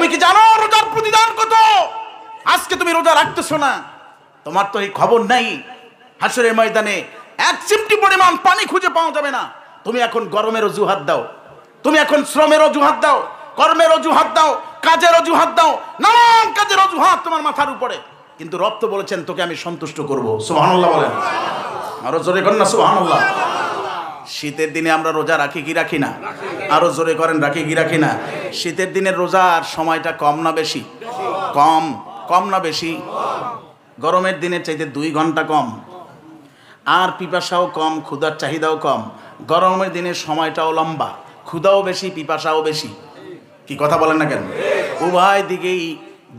তুমি কি জানো রোজার প্রতিদান কত? আজকে তুমি রোজা রাখতেছো না, তোমার তো এই খবর নাই। হাসরের ময়দানে এক চিমটি পরিমাণ পানি খুঁজে পাওয়া যাবে না। তুমি এখন গরমের অজুহাত দাও, তুমি এখন শ্রমের অজুহাত দাও, কর্মের অজুহাত দাও, কাজের অজুহাত দাও, নানান কাজের অজুহাত তোমার মাথার উপরে। কিন্তু রব তো বলেছেন তোকে আমি সন্তুষ্ট করব। সুবহানাল্লাহ বলেন, আরো জোরে করেন না সুবহানাল্লাহ। শীতের দিনে আমরা রোজা রাখি কি রাখি না? আরো জোরে করেন, রাখি কি রাখি না? শীতের দিনের রোজার সময়টা কম না বেশি? কম। কম না বেশি? গরমের দিনের চাইতে 2 ঘন্টা কম। আর পিপাসাও কম, ক্ষুধার চাহিদাও কম। গরমের দিনের সময়টাও লম্বা, ক্ষুধাও বেশি, পিপাসাও বেশি। কি কথা বলেন না কেন? উভয় দিকেই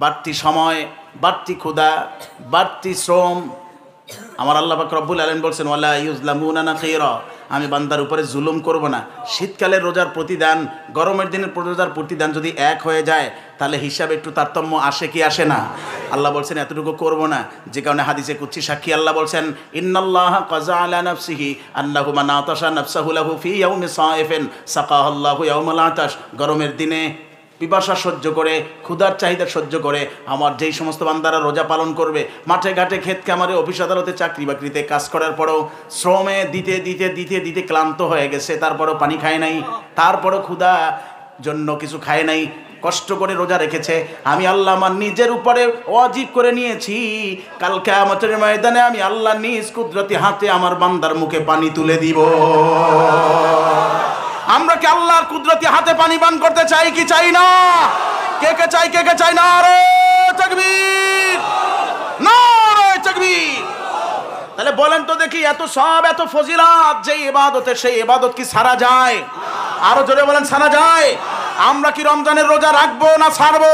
বাড়তি সময়, বাড়তি ক্ষুধা, বাড়তি শ্রম। আমার আল্লাহ পাক রব্বুল আলামিন বলছেন ওয়ালা ইউজলামুনা নাকিরা, আমি বান্দার উপরে জুলুম করব না। শীতকালের রোজার প্রতিদান গরমের দিনের রোজার প্রতিদান যদি এক হয়ে যায় তাহলে হিসাবে একটু তারতম্য আসে কি আসে না? আল্লাহ বলছেন এতটুকু করব না, যে কারণে হাদিসে কুদসি সাক্ষী আল্লাহ বলছেন ইন্নাল্লাহা কাযা আলা নাফসিহি আন্নাহু মান আতাশা নাফসাহু লাহু ফি ইয়াউমি সাইফিন সাকাহাল্লাহু ইয়াউমাল আতাশ। গরমের দিনে পিপাসা সহ্য করে, ক্ষুধার চাহিদা সহ্য করে আমার যেই সমস্ত বান্দারা রোজা পালন করবে, মাঠে ঘাটে ক্ষেত খামারে অফিস আদালতে চাকরি বাকরিতে কাজ করার পরেও শ্রমে দিতে দিতে দিতে দিতে ক্লান্ত হয়ে গেছে, তারপরেও পানি খায় নাই, তারপরও ক্ষুধা জন্য কিছু খায় নাই, কষ্ট করে রোজা রেখেছে, আমি আল্লাহ আমার নিজের উপরে ওয়াজিব করে নিয়েছি কাল কিয়ামতের ময়দানে আমি আল্লাহ নিজ কুদরতি হাতে আমার বান্দার মুখে পানি তুলে দিব। আমরা কি আল্লাহর কুদরতি হাতে পানি পান করতে চাই কি চাই না? কে কে চাই, কে কে চাই? নারে তাকবীর, নারে তাকবীর। তাহলে বলেন তো দেখি, এত সব এত ফজিলত যে ইবাদতে, সেই ইবাদত কি ছাড়া যায়? আরো জোরে বলেন, ছাড়া যায়? আমরা কি রমজানের রোজা রাখবো না ছাড়বো?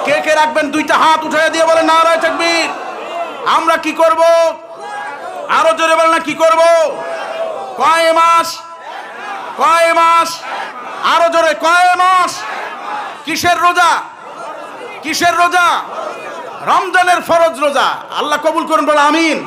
কে কে রাখবেন? 2টা হাত উঠিয়ে দিয়ে বলেন নারে তাকবীর। আমরা কি করব? আরো জোরে বলেন না, কি করব? কয় মাস? কয় মাস? আরো জোরে, কয় মাস? কিসের রোজা? কিসের রোজা? রমজানের ফরজ রোজা। আল্লাহ কবুল করুন, বলে আমিন।